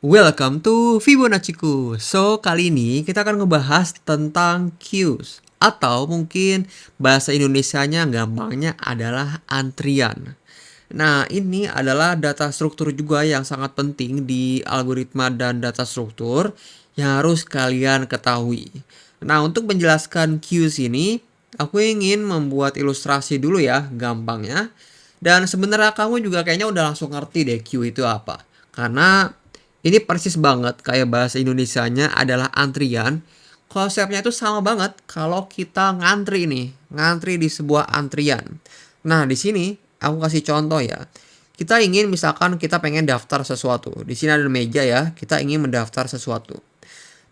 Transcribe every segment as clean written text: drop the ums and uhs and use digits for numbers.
Welcome to Fibonacciku. So, kali ini kita akan ngebahas tentang queues. Atau mungkin bahasa Indonesianya gampangnya adalah antrian. Nah, ini adalah data struktur juga yang sangat penting di algoritma dan data struktur yang harus kalian ketahui. Nah, untuk menjelaskan queues ini, aku ingin membuat ilustrasi dulu ya, gampangnya. Dan sebenarnya kamu juga kayaknya udah langsung ngerti deh queue itu apa. Karena ini persis banget kayak bahasa Indonesianya adalah antrian. Konsepnya itu sama banget kalau kita ngantri nih, ngantri di sebuah antrian. Nah, di sini aku kasih contoh ya. Kita ingin misalkan kita pengen daftar sesuatu. Di sini ada meja ya, kita ingin mendaftar sesuatu.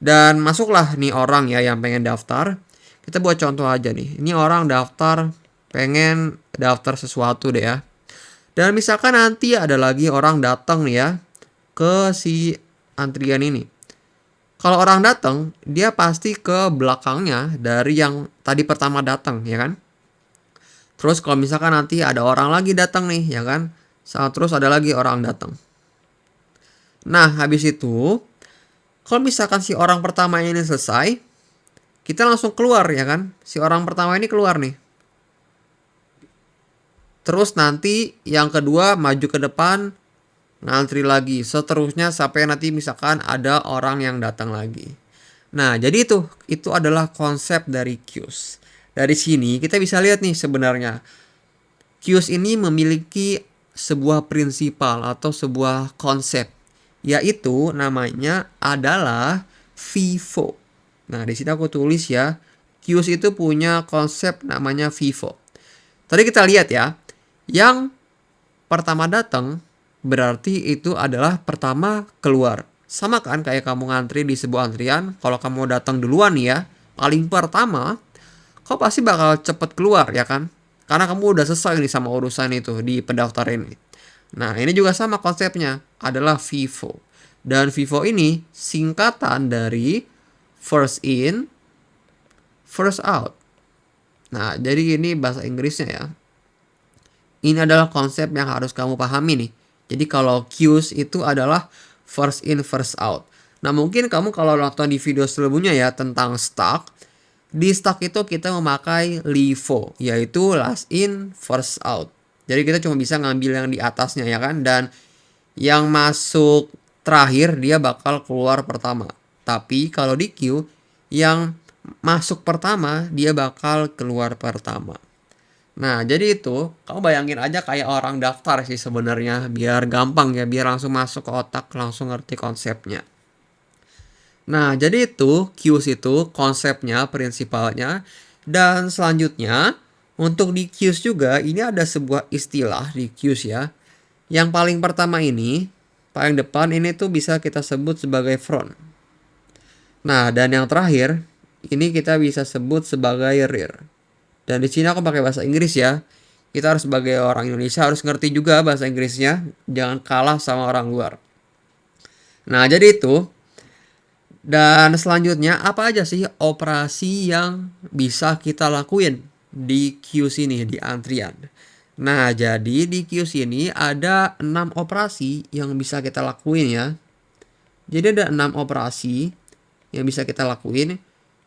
Dan masuklah nih orang ya yang pengen daftar. Kita buat contoh aja nih. Ini orang daftar pengen daftar sesuatu deh ya. Dan misalkan nanti ada lagi orang datang nih ya ke si antrian ini. Kalau orang datang, dia pasti ke belakangnya dari yang tadi pertama datang, ya kan? Terus kalau misalkan nanti ada orang lagi datang nih, ya kan? Terus ada lagi orang datang. Nah, habis itu, kalau misalkan si orang pertama ini selesai, kita langsung keluar, ya kan? Si orang pertama ini keluar nih. Terus nanti yang kedua maju ke depan, ngantri lagi, seterusnya sampai nanti misalkan ada orang yang datang lagi. Nah, jadi itu adalah konsep dari queues. Dari sini kita bisa lihat nih sebenarnya queues ini memiliki sebuah prinsipal atau sebuah konsep, yaitu namanya adalah FIFO. Nah, di sini aku tulis ya, queues itu punya konsep namanya FIFO. Tadi kita lihat ya, yang pertama datang berarti itu adalah pertama keluar. Sama kan kayak kamu ngantri di sebuah antrian, kalau kamu datang duluan ya, paling pertama, kau pasti bakal cepet keluar ya kan? Karena kamu udah selesai nih sama urusan itu di pendaftaran ini. Nah, ini juga sama konsepnya, adalah FIFO. Dan FIFO ini singkatan dari first in, first out. Nah, jadi ini bahasa Inggrisnya ya. Ini adalah konsep yang harus kamu pahami nih. Jadi kalau queues itu adalah first in first out. Nah, mungkin kamu kalau nonton di video sebelumnya ya tentang stock, di stock itu kita memakai LIFO, yaitu last in first out. Jadi kita cuma bisa ngambil yang di atasnya ya kan, dan yang masuk terakhir dia bakal keluar pertama. Tapi kalau di queue yang masuk pertama dia bakal keluar pertama. Nah, jadi itu, kamu bayangin aja kayak orang daftar sih sebenarnya, biar gampang ya, biar langsung masuk ke otak, langsung ngerti konsepnya. Nah, jadi itu, queues itu konsepnya, prinsipalnya. Dan selanjutnya, untuk di queues juga, ini ada sebuah istilah di queues ya. Yang paling pertama ini, paling depan ini tuh bisa kita sebut sebagai front. Nah, dan yang terakhir, ini kita bisa sebut sebagai rear. Dan di sini aku pakai bahasa Inggris ya. Kita harus sebagai orang Indonesia harus ngerti juga bahasa Inggrisnya. Jangan kalah sama orang luar. Nah, jadi itu. Dan selanjutnya apa aja sih operasi yang bisa kita lakuin di queues ini, di antrian. Nah, jadi di queues ini ada 6 operasi yang bisa kita lakuin ya. Jadi ada 6 operasi yang bisa kita lakuin.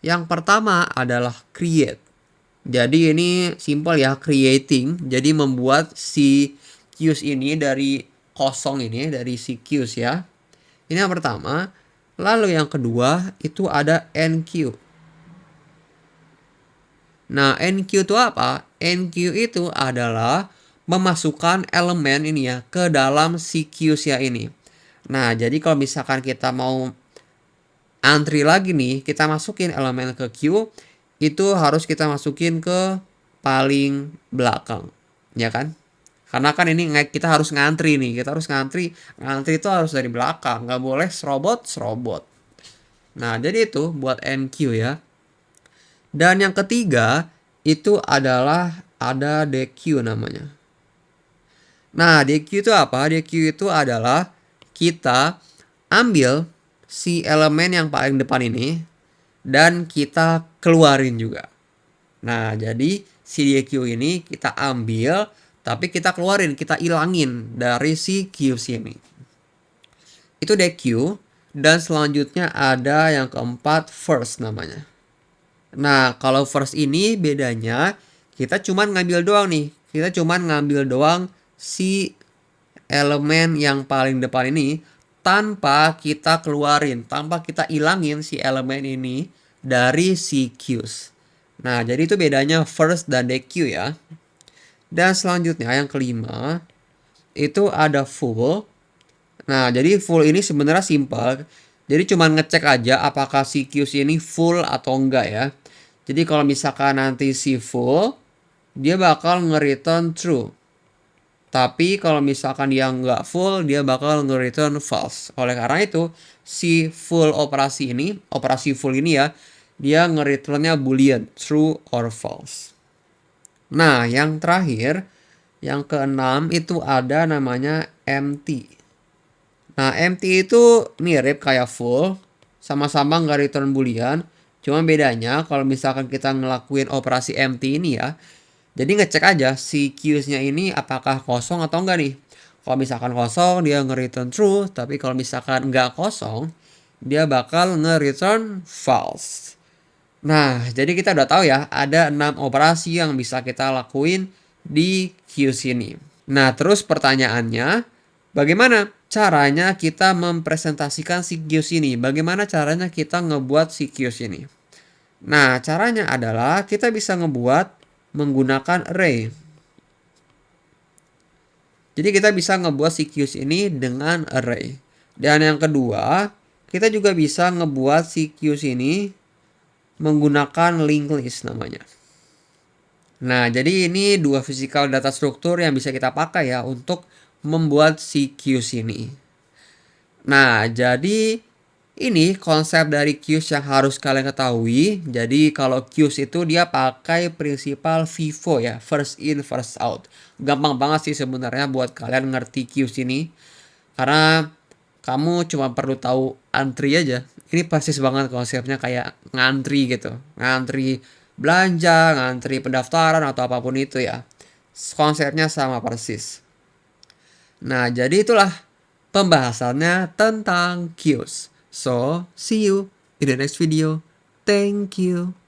Yang pertama adalah create. Jadi ini simple ya, creating. Jadi membuat si queues ini dari kosong ini, dari si queues ya. Ini yang pertama. Lalu yang kedua itu ada enqueue. Nah, enqueue itu apa? Enqueue itu adalah memasukkan elemen ini ya ke dalam si queues ya ini. Nah, jadi kalau misalkan kita mau antri lagi nih, kita masukin elemen ke queue, itu harus kita masukin ke paling belakang, ya kan? Karena kan ini kita harus ngantri nih, kita harus ngantri, ngantri itu harus dari belakang, nggak boleh serobot. Nah, jadi itu buat NQ ya. Dan yang ketiga itu adalah ada DQ namanya. Nah, DQ itu apa? DQ itu adalah kita ambil si elemen yang paling depan ini dan kita keluarin juga. Nah, jadi si DQ ini kita ambil tapi kita keluarin, kita ilangin dari si Q ini. Itu DQ. Dan selanjutnya ada yang keempat first namanya. Nah, kalau first ini bedanya kita cuman ngambil doang nih. Kita cuman ngambil doang si elemen yang paling depan ini tanpa kita keluarin, tanpa kita ilangin si elemen ini dari si queues. Nah, jadi itu bedanya first dan DQ ya. Dan selanjutnya yang kelima itu ada full. Nah, jadi full ini sebenarnya simple. Jadi cuma ngecek aja apakah si queues ini full atau enggak ya. Jadi kalau misalkan nanti si full, dia bakal nge-return true. Tapi kalau misalkan dia nggak full, dia bakal nge-return false. Oleh karena itu, si full operasi full ini ya, dia nge-returnnya boolean, true or false. Nah, yang terakhir, yang keenam itu ada namanya empty. Nah, empty itu mirip kayak full, sama-sama nggak return boolean. Cuma bedanya kalau misalkan kita ngelakuin operasi empty ini ya, jadi ngecek aja si queues-nya ini apakah kosong atau enggak nih. Kalau misalkan kosong dia nge-return true, tapi kalau misalkan enggak kosong, dia bakal nge-return false. Nah, jadi kita udah tahu ya, ada 6 operasi yang bisa kita lakuin di queues ini. Nah, terus pertanyaannya, bagaimana caranya kita mempresentasikan si queues ini? Bagaimana caranya kita ngebuat si queues ini? Nah, caranya adalah kita bisa ngebuat menggunakan array. Jadi kita bisa ngebuat si queues ini dengan array. Dan yang kedua, kita juga bisa ngebuat si queues ini menggunakan linked list namanya. Nah, jadi ini dua physical data struktur yang bisa kita pakai ya untuk membuat si queues ini. Nah, jadi ini konsep dari queues yang harus kalian ketahui. Jadi kalau queues itu dia pakai prinsipal FIFO ya, first in first out. Gampang banget sih sebenarnya buat kalian ngerti queues ini. Karena kamu cuma perlu tahu antri aja. Ini persis banget konsepnya kayak ngantri gitu. Ngantri belanja, ngantri pendaftaran atau apapun itu ya. Konsepnya sama persis. Nah, jadi itulah pembahasannya tentang queues. So, see you in the next video. Thank you.